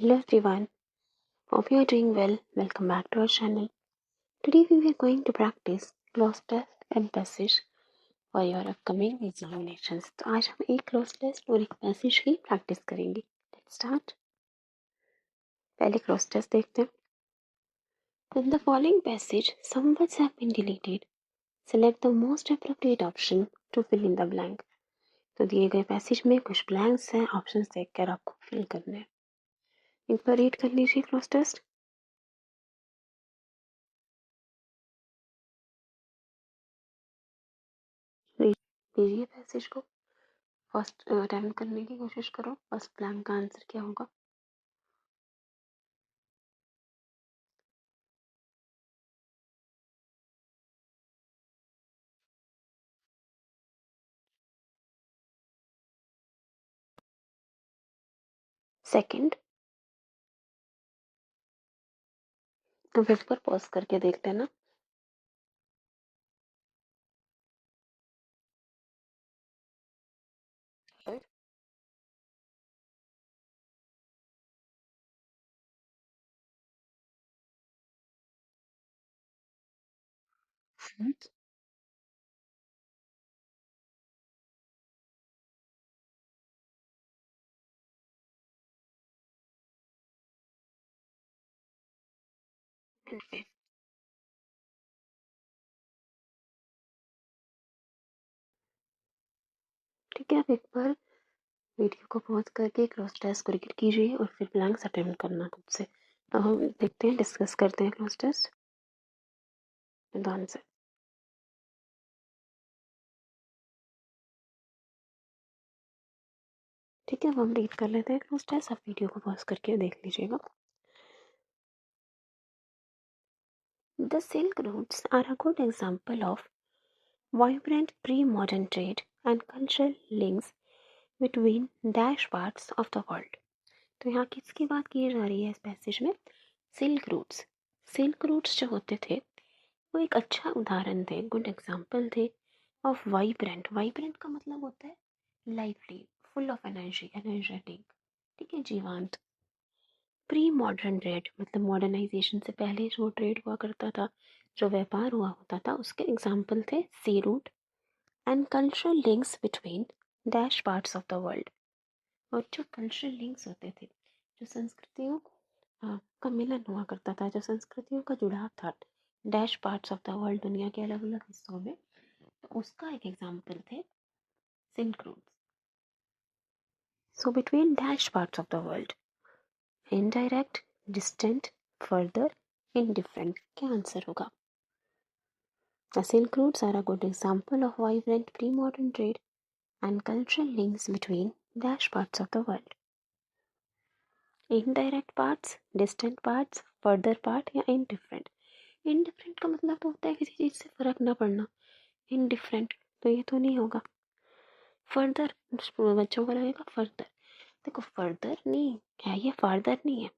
Hello everyone, hope you are doing well. Welcome back to our channel. Today we are going to practice close test and passage for your upcoming examinations. तो आज हम एक cloze test और एक passage की practice करेंगे. Let's start. पहले cloze test देखते हैं. In the following passage, some words have been deleted. Select the most appropriate option to fill in the blank. तो दिए गए पैसेज में कुछ ब्लैंक्स हैं, ऑप्शंस देखकर आपको फिल करने हैं. एक बार रीड कर लीजिए क्लोज टेस्ट. रीड कीजिए पैसेज को. फर्स्ट अटेम्प्ट करने की कोशिश करो. फर्स्ट ब्लैंक का आंसर क्या होगा? सेकंड, तो फिर पर पॉज करके देख लेना. Third, fourth, and fifth. ठीक है, आप एक बार वीडियो को पॉज करके क्लोज टेस्ट को रीड कीजिए और फिर ब्लैंक्स अटेम्प्ट करना खुद से. अब हम देखते हैं, डिस्कस करते हैं क्लोज टेस्ट एंड आंसर. ठीक है, अब हम रीड कर लेते हैं क्लोज टेस्ट. आप वीडियो को पॉज करके देख लीजिएगा. The Silk Routes are a good example of vibrant pre-modern trade and cultural links between dash parts of the world. तो यहाँ किसकी बात की जा रही है इस पैसेज में? Silk roots. सिल्क रूट्स जो होते थे वो एक अच्छा उदाहरण थे, गुड एग्जाम्पल थे ऑफ वाइब्रेंट. वाइब्रेंट का मतलब होता है lively, full of energy, energetic. ठीक है, जीवांत. प्री मॉडर्न ट्रेड मतलब मॉडर्नाइजेशन से पहले जो ट्रेड हुआ करता था, जो व्यापार हुआ होता था, उसके एग्जाम्पल थे sea route and cultural links between dash parts of the world. और जो कल्चरल लिंक्स होते थे, जो संस्कृतियों का मिलन हुआ करता था, जो संस्कृतियों का जुड़ाव था dash parts of the world, दुनिया के अलग अलग हिस्सों में, तो उसका एक एग्जाम्पल थे silk routes. So between dash parts of the world, indirect, distant, further, indifferent. क्या आंसर होगा? The Silk Routes are a good example of vibrant pre-modern trade and cultural links between dash parts of the world. Indirect parts, distant parts, further part या indifferent. Indifferent का मतलब तो होता है किसी चीज से फर्क ना पड़ना. Indifferent तो ये तो नहीं होगा. Further बच्चों को लगेगा further. देखो further नहीं है, ये farther नहीं है.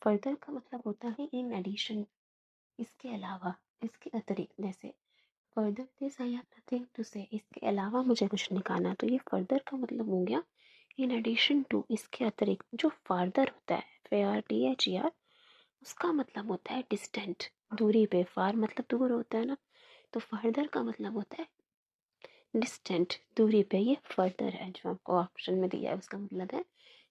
Further का मतलब होता है in addition, इसके अलावा, इसके अतिरिक्त. जैसे further this I have nothing to say, इसके अलावा मुझे कुछ नहीं कहना. तो ये फर्दर का मतलब हो गया इन एडिशन टू, इसके अतिरिक्त. जो फार्दर होता है FARTHER, उसका मतलब होता है डिस्टेंट, दूरी पे. फार मतलब दूर होता है ना, तो फर्दर का मतलब होता है डिस्टेंट, दूरी पे. ये फर्दर है जो आपको ऑप्शन में दिया है, उसका मतलब है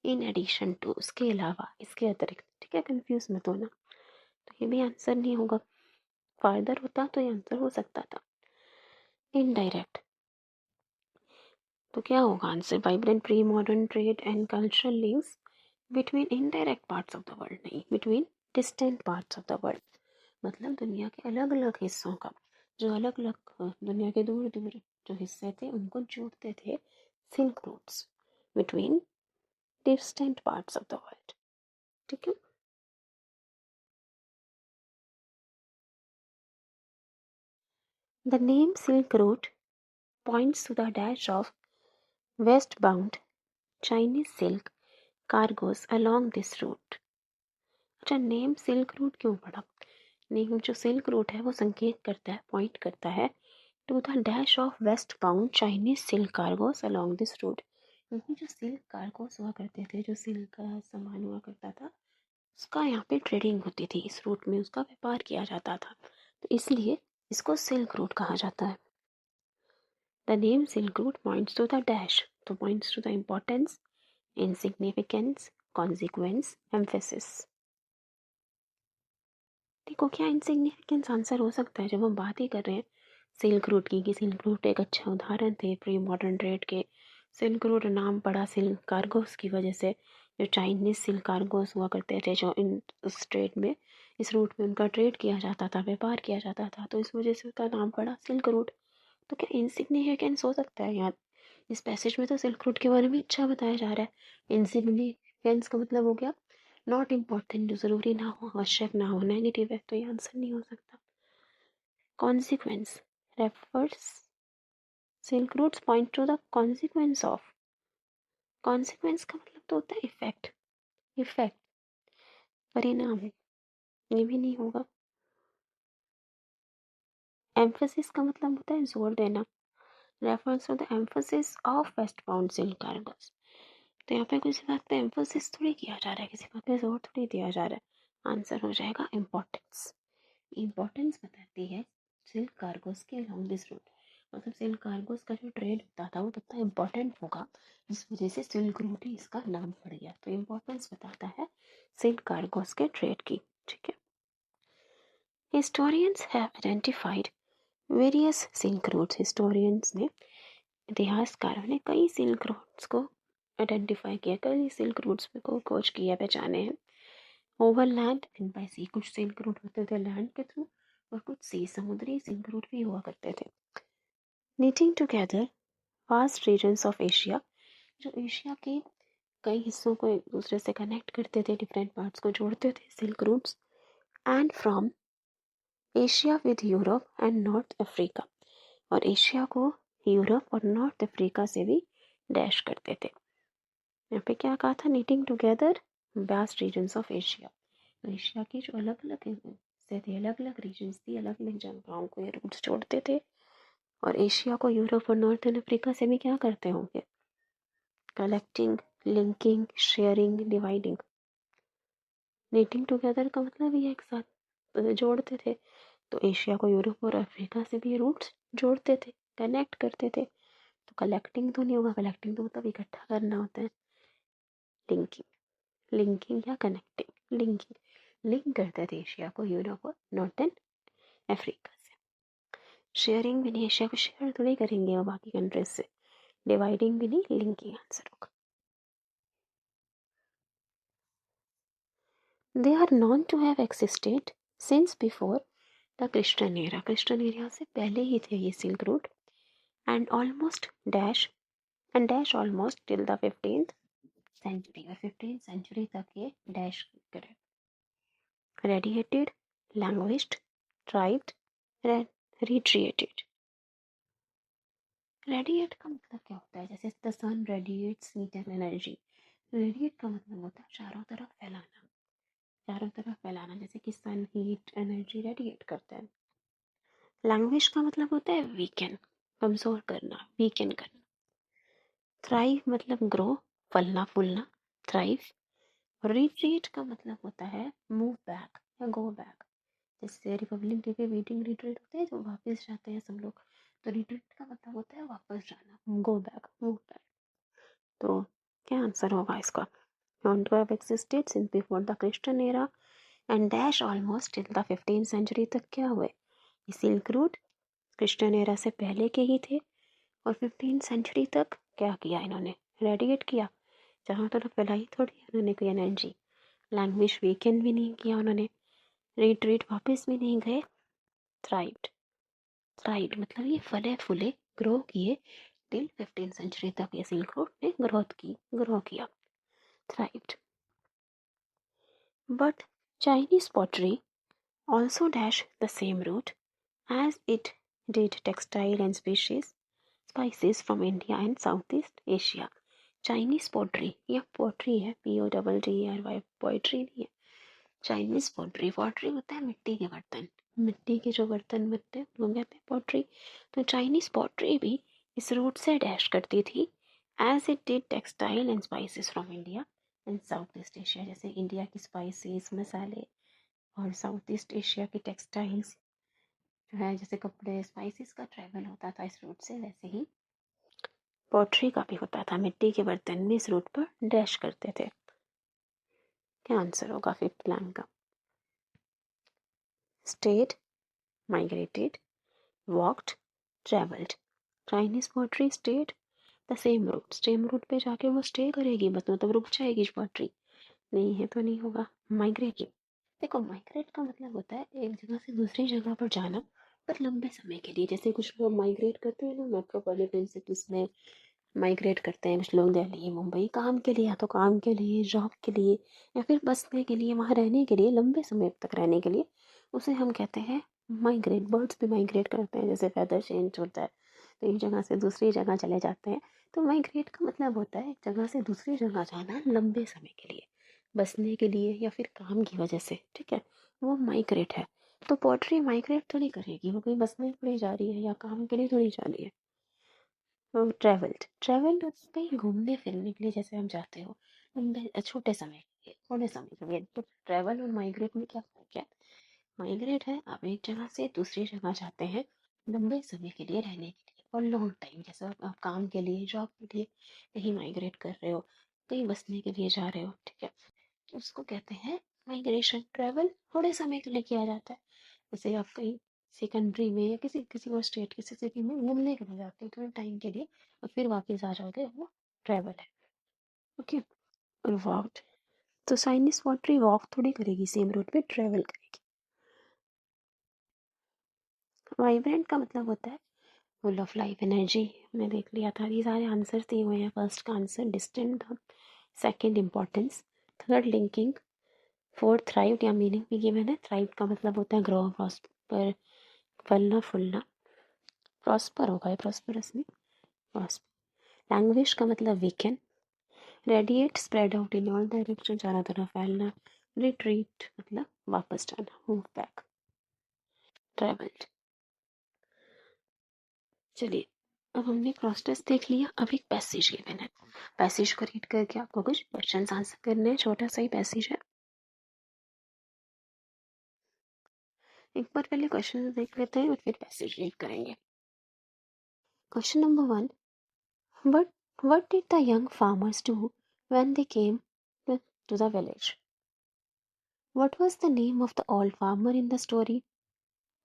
इन एडिशन टू, उसके अलावा, इसके अतिरिक्त. ठीक है, कंफ्यूज मत होना. तो ये भी आंसर नहीं होगा. फार्दर होता तो ये आंसर हो सकता था. इनडायरेक्ट तो क्या होगा answer? Vibrant pre modern trade and cultural links between indirect parts of the world, नहीं, between distant parts of the world. मतलब दुनिया के अलग अलग हिस्सों का, जो अलग अलग दुनिया के दूर दूर जो हिस्से थे उनको जोड़ते थे silk routes between distant parts of the world. ठीक है. The name silk route points to the dash of west bound Chinese silk cargoes along this route. अच्छा, नेम सिल्क रूट क्यों पड़ा? नेम जो सिल्क रूट है वो संकेत करता है, पॉइंट करता है to the dash of west bound Chinese silk cargoes along this route. क्योंकि जो सिल्क कार्गोस हुआ करते थे, जो सिल्क का सामान हुआ करता था, उसका यहाँ पे ट्रेडिंग होती थी, इस रूट में उसका व्यापार किया जाता था, तो इसलिए इसको सिल्क रूट कहा जाता है। The name silk route points to the dash, तो points to the importance, insignificance, consequence, emphasis. देखो क्या इनसिग्निफिकेंस आंसर हो सकता है जब हम बात ही कर रहे हैं सिल्क रूट की, कि सिल्क रूट एक अच्छा उदाहरण थे प्री मॉडर्न ट्रेड के। सिल्क रूट नाम पड़ा सिल्क कार्गोस की वजह से, जो चाइनीज सिल्क कार्गोस हुआ करते थे, जो इन उस ट्रेड में, इस रूट में उनका ट्रेड किया जाता था, व्यापार किया जाता था, तो इस वजह से उसका नाम पड़ा सिल्क रूट। तो क्या इनसिग्निफिकेंस हो सकता है यहाँ? इस पैसेज में तो सिल्क रूट के बारे में अच्छा बताया जा रहा है। इनसिग्निफिकेंस का मतलब हो गया नॉट इम्पॉर्टेंट, जो ज़रूरी ना हो, आवश्यक ना हो, नेगेटिव है, तो ये आंसर नहीं हो सकता। Consequence refers, silk routes point to the consequence of. Consequence का मतलब तो होता है इफेक्ट, इफेक्ट परिणाम, ये भी नहीं होगा। एम्फेसिस का मतलब होता है जोर देना, refers to the emphasis of west bound silk cargoes. तो यहाँ पे किसी बात पे एम्फोसिस थोड़ी किया जा रहा है, किसी बात पे जोर थोड़ी दिया जा रहा है। आंसर हो जाएगा इम्पोर्टेंस। इम्पोर्टेंस बताती है सिल्क कार्गोस के अलोंग दिस रूट, मतलब सिल्क कार्गोस का जो ट्रेड होता था वो कितना इम्पोर्टेंट होगा, जिस वजह से सिल्क रूट ही इसका नाम पड़ गया। तो इम्पोर्टेंस बताता है सिल्क कार्गोस के ट्रेड की। ठीक है। Historians have identified various silk routes, historians ने, इतिहासकारों ने कई सिल्क रूट्स को आइडेंटिफाई किया, कई सिल्क रूट्स को खोज किया, पहचाने हैं। ओवर लैंड एंड बाय सी, कुछ सिल्क रूट होते थे लैंड के थ्रू, और कुछ सी समुद्री सिल्क रूट भी हुआ करते थे। Knitting together vast regions of Asia, जो एशिया के कई हिस्सों को एक दूसरे से कनेक्ट करते थे, डिफरेंट पार्ट्स को जोड़ते थे silk routes. And from Asia with Europe and North Africa, और एशिया को यूरोप और नॉर्थ अफ्रीका से भी डैश करते थे। यहाँ पे क्या कहा था, knitting together vast regions of Asia, Asia की जो अलग अलग हिस्से थे, अलग अलग रीजन्स थी, अलग अलग जगहों को ये रूट्स जोड़ते थे, और एशिया को यूरोप और नॉर्थन अफ्रीका से भी क्या करते होंगे, collecting, linking, sharing, dividing. Knitting together का मतलब ये एक साथ जोड़ते थे, तो एशिया को यूरोप और अफ्रीका से भी रूट्स जोड़ते थे, कनेक्ट करते थे। तो कलेक्टिंग तो नहीं होगा, कलेक्टिंग तो मतलब इकट्ठा करना होता है। लिंकिंग, लिंकिंग या कनेक्टिंग, लिंकिंग, लिंक करते थे एशिया को यूरोप और नॉर्थन अफ्रीका से। शेयरिंग भी नहीं, एशिया को शेयर थोड़ी करेंगे वो बाकी कंट्रीज से। डिवाइडिंग भी नहीं, लिंकिंग आंसर होगा। They are known to have existed since before the Christian era, Christian area से पहले ही थे ये silk route. And almost dash, and dash almost till the 15th century, और 15th सेंचुरी तक ये डैश करे। Radiated, languaged, tribed, retreated. Radiate का मतलब क्या होता है, जैसे the sun radiates heat and energy. Radiate का मतलब होता है चारों तरफ फैलाना, चारों तरफ फैलाना, जैसे कि सन हीट एनर्जी रेडिएट करता है। लैंग्वेज का मतलब होता है वीकन, कमजोर करना, वीकन करना। थ्राइव मतलब ग्रो, फलना फूलना, थ्राइव। और रिट्रीट का मतलब होता है मूव बैक या गो बैक, जैसे रिपब्लिक डे पे मीटिंग रिट्रीट होते हैं, जो वापस जाते हैं सब लोग, तो रिट्रीट का मतलब होता है वापस जाना, गो बैक, मूव बैक। तो क्या आंसर होगा इसका, known to have existed since before the Christian era and dash almost till the 15th century तक क्या हुए, सिल्क रूट क्रिश्चियन एरा से पहले के ही थे, और 15th सेंचुरी तक क्या किया इन्होंने, रेडिएट किया, जहाँ तरफ फैलाई थोड़ी उन्होंने कोई एनर्जी। लैंग्वेज वीकेंड भी नहीं किया उन्होंने, रिट्रीट वापस भी नहीं गए। थ्राइव्ड, थ्राइव्ड मतलब ये फले फूले, ग्रो किए, टिल 15th सेंचुरी तक ये सिल्क रूट ने ग्रोथ की, ग्रो किया, thrived. But Chinese pottery also dash the same route as it did textile and spices from India and Southeast Asia. Chinese pottery, यह पोट्री है, POTTRY, poetry नहीं है। Chinese pottery, pottery होता है मिट्टी के बर्तन, मिट्टी के जो बर्तन बनते हैं वो कहते हैं पोट्री। तो चाइनीज पोट्री भी इस रूट से डैश करती थी, as it did textile and spices from India and South East Asia, जैसे इंडिया की स्पाइसेस, मसाले, और साउथ ईस्ट एशिया की टेक्सटाइल्स जो है, जैसे कपड़े, स्पाइसेस का ट्रैवल होता था इस रूट से, वैसे ही पोट्री का भी होता था। मिट्टी के बर्तन में इस रूट पर डैश करते थे। क्या आंसर होगा फिफ्थ लाइन का? Stayed, migrated, walked, travelled. Chinese pottery stayed the same route पे जाके वो स्टे करेगी, बस मतलब रुक जाएगी पोट्री, नहीं है तो नहीं होगा। माइग्रेटेड, देखो माइग्रेट का मतलब होता है एक जगह से दूसरी जगह पर जाना, पर लंबे समय के लिए। जैसे कुछ लोग माइग्रेट करते हैं ना मेट्रोपॉलिटन सिटीज में, माइग्रेट करते हैं कुछ लोग दिल्ली मुंबई काम के लिए, या तो काम के लिए, जॉब के लिए, या फिर बसने के लिए, वहाँ रहने के लिए, लंबे समय तक रहने के लिए, उसे हम कहते हैं माइग्रेट। बर्ड्स भी माइग्रेट करते हैं, जैसे वेदर चेंज होता है तो एक जगह से दूसरी जगह चले जाते हैं। तो माइग्रेट का मतलब होता है एक जगह से दूसरी जगह जाना लंबे समय के लिए, बसने के लिए या फिर काम की वजह से, ठीक है, वो माइग्रेट है। तो पोट्री माइग्रेट थोड़ी करेगी, वो कहीं बसने के लिए जा रही है या काम के लिए थोड़ी जा रही है। ट्रेवल्ड कहीं घूमने फिरने के लिए जैसे हम जाते हो लंबे छोटे समय के लिए, थोड़े समय के लिए। तो ट्रेवल और माइग्रेट में क्या फर्क है? माइग्रेट है आप एक जगह से दूसरी जगह जाते हैं लंबे समय के लिए रहने के लिए, और लॉन्ग टाइम, जैसे आप काम के लिए, जॉब के लिए कहीं माइग्रेट कर रहे हो, कहीं बसने के लिए जा रहे हो, ठीक है, तो उसको कहते हैं माइग्रेशन। ट्रेवल थोड़े समय के लिए किया जाता है, जैसे आप कहीं किसी कंट्री में या किसी किसी और स्टेट, किसी सिटी में घूमने के लिए जाते हो थोड़े टाइम के लिए और फिर वापस आ जाओगे, वो ट्रेवल है। ओके। और वॉक, तो चाइनीज पोट्री वॉक थोड़ी करेगी, सेम रूट पे ट्रेवल करेगी। वाइब्रेंट का मतलब होता है फुल ऑफ लाइफ एनर्जी। मैं देख लिया था, ये सारे आंसर दिए हुए हैं। फर्स्ट का आंसर डिस्टेंट था, second importance, third linking, fourth thrive या मीनिंग भी गिवन है। थ्राइव का मतलब होता है ग्रो, प्रॉस्पर, फलना फूलना, प्रॉस्पर होगा ये, प्रॉस्परस में प्रॉस्पर। लैंग्वेज का मतलब weekend, radiate spread out in all direction, चारों तरफ फैलना। रिट्रीट मतलब वापस जाना, मूव बैक। ट्रेवल्ड। चलिए, अब हमने क्रॉस टेस्ट देख लिया, अब एक पैसेज गिवन है। पैसेज को रीड करके आपको कुछ क्वेश्चन आंसर करने हैं। छोटा सा ही पैसेज है, एक बार पहले क्वेश्चन देख लेते हैं और फिर पैसेज रीड करेंगे। Question number 1, what what did the young farmers do when they came to the village? What was the name of the old farmer in the story?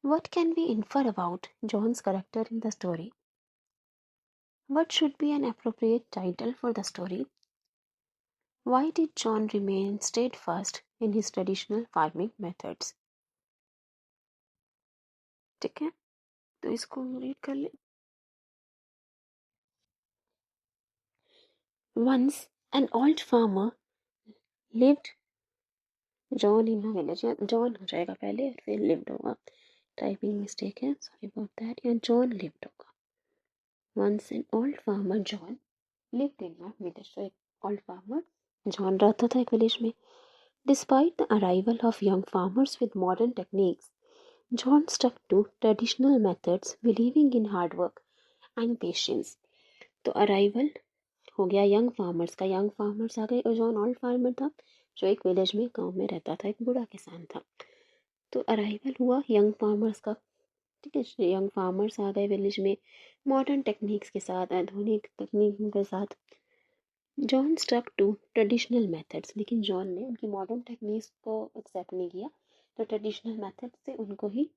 What can we infer about John's character in the story? What should be an appropriate title for the story? Why did John remain steadfast in his traditional farming methods? ठीक है, तो इसको read कर ले। Once an old farmer lived John in a village, या John हो जाएगा पहले और फिर lived होगा, टाइपिंग मिस्टेक है, सॉरी अबाउट दैट, या John lived होगा। Once an old farmer John lived in a village, तो एक old farmer John रहता था एक विलेज में। Despite the arrival of young farmers with modern techniques, John stuck to traditional methods, believing in hard work and patience. तो arrival हो गया young farmers का, यंग फार्मर्स आ गए, और जॉन ओल्ड फार्मर था जो एक विलेज में गांव में रहता था, एक बूढ़ा किसान था। तो अराइवल हुआ यंग फार्मर्स का, ठीक है, यंग फार्मर्स आ गए विलेज में मॉडर्न टेक्निक्स के साथ, आधुनिक तकनीकों के साथ। John stuck to traditional methods, लेकिन जॉन ने उनकी मॉडर्न टेक्निक्स को एक्सेप्ट नहीं किया, तो ट्रेडिशनल मेथड से उनको ही,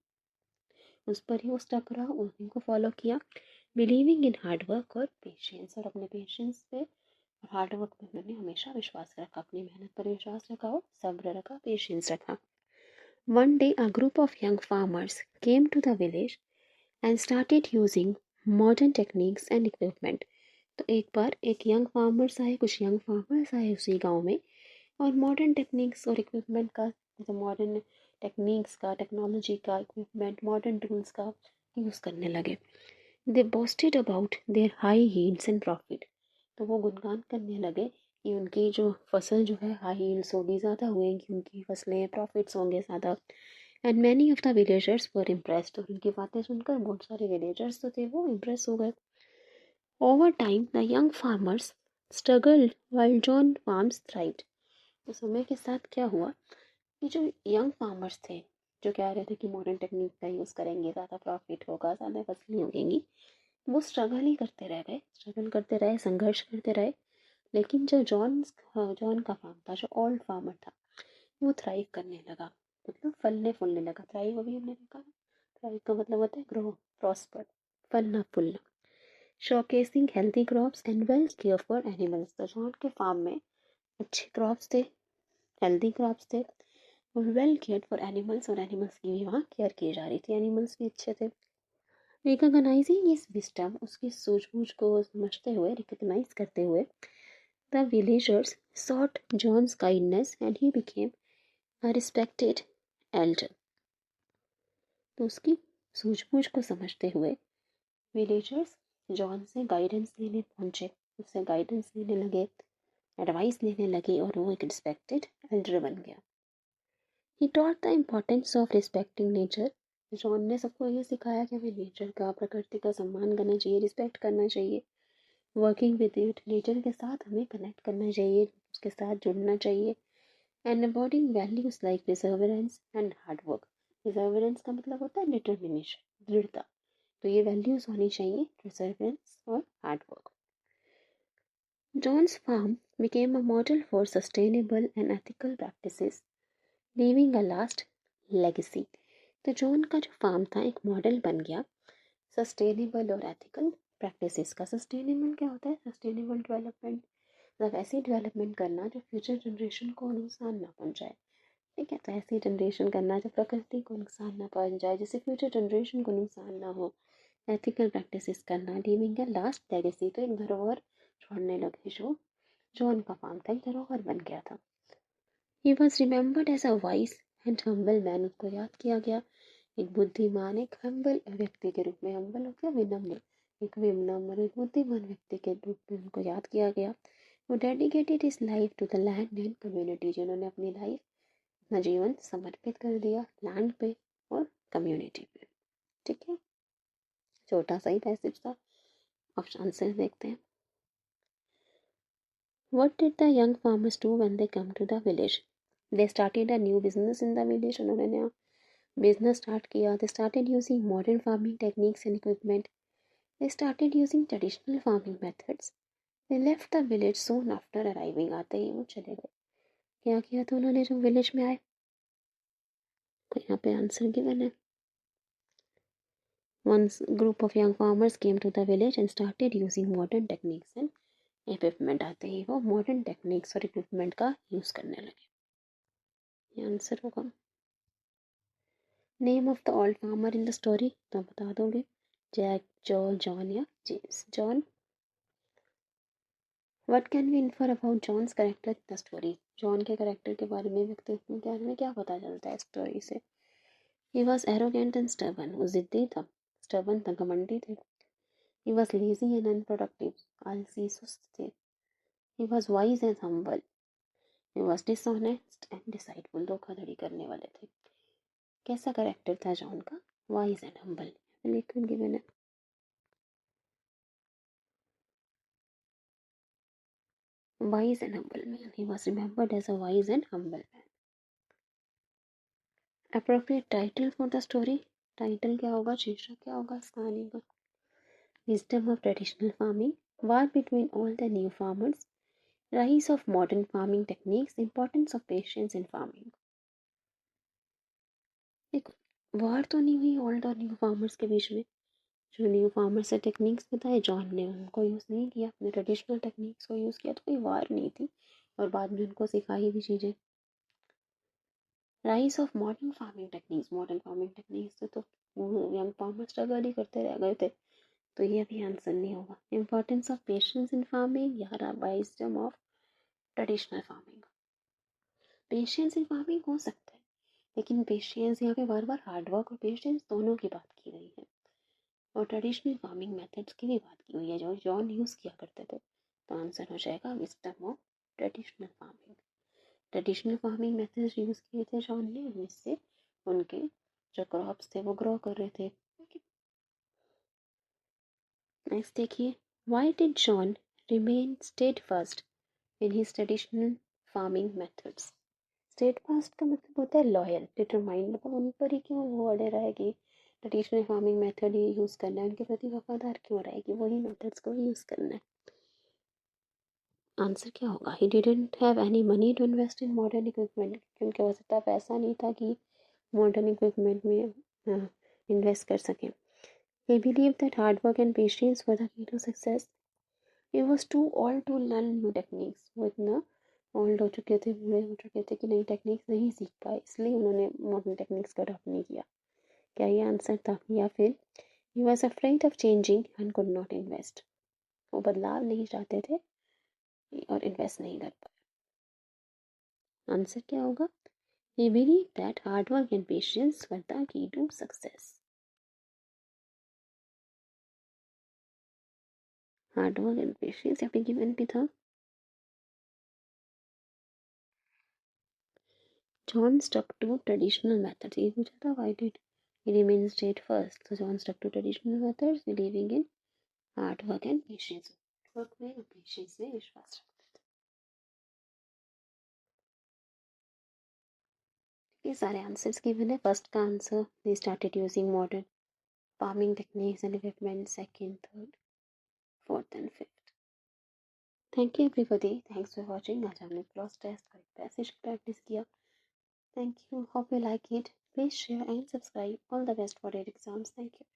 उस पर ही वो स्टक रहा, उनको फॉलो किया। बिलीविंग इन हार्ड वर्क और पेशेंस, और अपने पेशेंस पे और हार्ड वर्क पे मैंने हमेशा विश्वास रखा, अपनी मेहनत पर विश्वास रखा और सब्र रखा, पेशेंस रखा। One day a group of young farmers came to the village and started using modern techniques and equipment. तो एक बार एक यंग फार्मर्स आए, कुछ यंग फार्मर्स आए उसी गांव में, और मॉडर्न टेक्निक्स और इक्विपमेंट का, जैसे मॉडर्न टेक्निक्स का, टेक्नोलॉजी का, इक्विपमेंट, मॉडर्न टूल्स का यूज़ करने लगे। They boasted about their high yields and profit, तो वो गुणगान करने लगे कि उनकी जो फसल जो है हाई यील्ड्स होगी, ज़्यादा हुएंगी उनकी फसलें, प्रॉफिट्स होंगे ज़्यादा। And many of the villagers were impressed, और उनकी बातें सुनकर बहुत सारे विलेजर्स तो थे वो इम्प्रेस हो गए। Over time the young farmers struggled while John farms thrived. तो समय के साथ क्या हुआ कि जो यंग फार्मर्स थे, जो कह रहे थे कि मॉडर्न टेक्निक का यूज़ करेंगे, ज़्यादा प्रॉफिट होगा, ज़्यादा फसलें उगेंगी, वो स्ट्रगल ही करते रह गए, स्ट्रगल करते रहे, संघर्ष करते रहे। लेकिन जो जॉन का फार्म था, जो ओल्ड फार्मर था, वो थ्राइव करने लगा, मतलब फलने फूलने लगा। थ्राइव अभी हमने देखा ना, थ्राइव का मतलब होता है ग्रो, प्रॉस्पर, फलना फूलना। Showcasing healthy crops and well care for animals. तो जॉन के फार्म में अच्छे क्रॉप्स थे, हेल्दी क्रॉप्स थे, और वेल केयर फॉर एनिमल्स, और एनिमल्स की भी वहाँ केयर की जा रही थी, एनिमल्स भी अच्छे थे। रिकॉग्नाइजिंग इस विस्डम, उसकी सूझबूझ को समझते हुए, रिकॉग्नाइज करते हुए, the villagers sought John's kindness and he became a respected elder. तो उसकी सूझबूझ को समझते हुए विलेजर्स जॉन से गाइडेंस लेने पहुंचे, उससे गाइडेंस लेने लगे, एडवाइस लेने लगे, और वो एक रिस्पेक्टेड एल्डर बन गया। He taught the importance of respecting nature. John ने सबको ये सिखाया कि हमें नेचर का, प्रकृति का सम्मान करना चाहिए, रिस्पेक्ट करना चाहिए। वर्किंग विद इट, नेचर के साथ हमें कनेक्ट करना चाहिए, उसके साथ जुड़ना चाहिए। And embodying values like perseverance and hard work. perseverance का मतलब होता है डिटर्मिनेशन, दृढ़ता। तो ये वैल्यूज होनी चाहिए, perseverance और hard work. John's farm became a model for sustainable and ethical practices, leaving a last legacy. तो जॉन का जो फार्म था एक मॉडल बन गया सस्टेनेबल और एथिकल प्रैक्टिसेस का। सस्टेनेबल क्या होता है? सस्टेनेबल डेवलपमेंट, मतलब ऐसी डेवलपमेंट करना जो फ्यूचर जनरेशन को नुकसान ना पहुंचाए। ठीक है, तो ऐसी जनरेशन करना जो प्रकृति को नुकसान ना पहुंचाए, जिससे फ्यूचर जनरेशन को नुकसान ना हो। एथिकल प्रैक्टिसेस करना, लीविंग अ लास्ट लेगेसी, तो एक धरोहर छोड़ने लगे। जो जॉन का फार्म था एक धरोहर बन गया था। He was remembered as a wise and humble man, उसको याद किया गया एक बुद्धिमान, एक हम्बल व्यक्ति के रूप में। हम्बल हो गया विनम्र, एक विनम्र, एक बुद्धिमान व्यक्ति के रूप में उनको याद किया गया। वो dedicated his life to the land and community, जिन्होंने अपनी लाइफ, अपना जीवन समर्पित कर दिया लैंड पे और कम्युनिटी पे। ठीक है, छोटा सा ही पैसेज था। ऑप्शन से देखते हैं। What did the young farmers do when they come to the village? They started a new business in the village. उन्होंने नया बिजनेस स्टार्ट किया। They started using modern farming techniques and equipment. They started using traditional farming methods. They left the village soon after arriving. आते ही वो चले गए। क्या किया था उन्होंने जब विलेज में आए? तो यहाँ पे आंसर गिवन है। Once group of young farmers came to the village and started using modern techniques and equipment. आते ही वो modern techniques और equipment का यूज करने लगे। ये आंसर होगा। Name of the old farmer in the story, तो बता दोगे? जैक, जॉन या James? John. What can we infer about John's character in the story? John के कैरेक्टर के बारे में, व्यक्तित्व के बारे में क्या पता चलता है स्टोरी से? He was arrogant and stubborn, वो जिद्दी था, स्टबर्न था, घमंडी थे। He was lazy and unproductive, आलसी, सुस्त थे। He was wise and humble. He was dishonest and deceitful, धोखाधड़ी करने वाले थे। कैसा कैरेक्टर था जॉन का? Wise and humble. लेकिन गिवन है। Wise and humble man. He was remembered as a wise and humble man. Appropriate title for the story. Title क्या होगा? शीर्षक क्या होगा इस कहानी का? Wisdom of traditional farming. War between old and new farmers. Rise of modern farming techniques. Importance of patience in farming. देखो, वार तो नहीं हुई ओल्ड और न्यू फार्मर्स के बीच में। जो न्यू फार्मर्स से टेक्निक्स बताए जॉन ने, उनको यूज़ नहीं किया, अपने ट्रेडिशनल टेक्निक्स को यूज़ किया, तो कोई वार नहीं थी। और बाद में उनको सिखाई भी चीज़ें। Rise of modern farming techniques. Modern farming techniques से तो यंग फार्मर स्ट्रगल ही करते रह गए थे, तो ये भी आंसर नहीं होगा। Importance of patience in farming या wisdom of traditional farming. Patience in farming हो सकता है, लेकिन पेशेंस यहाँ पे बार बार हार्डवर्क और पेशेंस दोनों की बात की गई है, और ट्रेडिशनल फार्मिंग मेथड्स की भी बात की हुई है जो जॉन यूज़ किया करते थे। तो आंसर हो जाएगा wisdom of traditional farming. Traditional farming methods use किए थे जॉन ने, जिससे उनके जो क्रॉप्स थे वो ग्रो कर रहे थे। नेक्स्ट देखिए, why did John remain steadfast in his traditional farming methods. Steadfast का मतलब होता है लॉयल, डिटरमाइंड, मतलब उन पर ही क्यों वो अड़े रहेगी, ट्रेडिशनल फार्मिंग मेथड ही यूज़ करना है, उनके प्रति वफादार क्यों रहेगी, वही मेथड्स को यूज़ करना है। आंसर क्या होगा? He didn't have any money to invest in modern equipment, क्योंकि उनके पास इतना पैसा नहीं था कि मॉडर्न इक्विपमेंट में इन्वेस्ट कर सकें। He believe that hard work and patience were the key to success. He was too old to learn new techniques, वो इतना ओल्ड हो चुके थे, बूढ़े हो चुके थे कि नई टेक्निक्स नहीं सीख पाए, इसलिए उन्होंने मॉडर्न टेक्निक्स का अडॉप्ट नहीं किया। क्या ये आंसर था? या फिर he was afraid of changing and could not invest, वो बदलाव नहीं चाहते थे और इन्वेस्ट नहीं कर पाए। आंसर क्या होगा? He believed that hard work and patience were the key to success. Hard work and patience यहाँ पे given भी था। John stuck to traditional methods, ये पूछा था why did he remain steadfast? So John stuck to traditional methods, believing in hard work and patience. Work में और patience में विश्वास रखते थे। ये सारे आंसर्स गिवन है। फर्स्ट का answer, they started using modern farming techniques and equipment, second, third, fourth and fifth. Thank you everybody, thanks for watching. आज हमने क्लॉज टेस्ट और पैसेज प्रैक्टिस किया। Thank you. Hope you like it. Please share and subscribe. All the best for your exams. Thank you.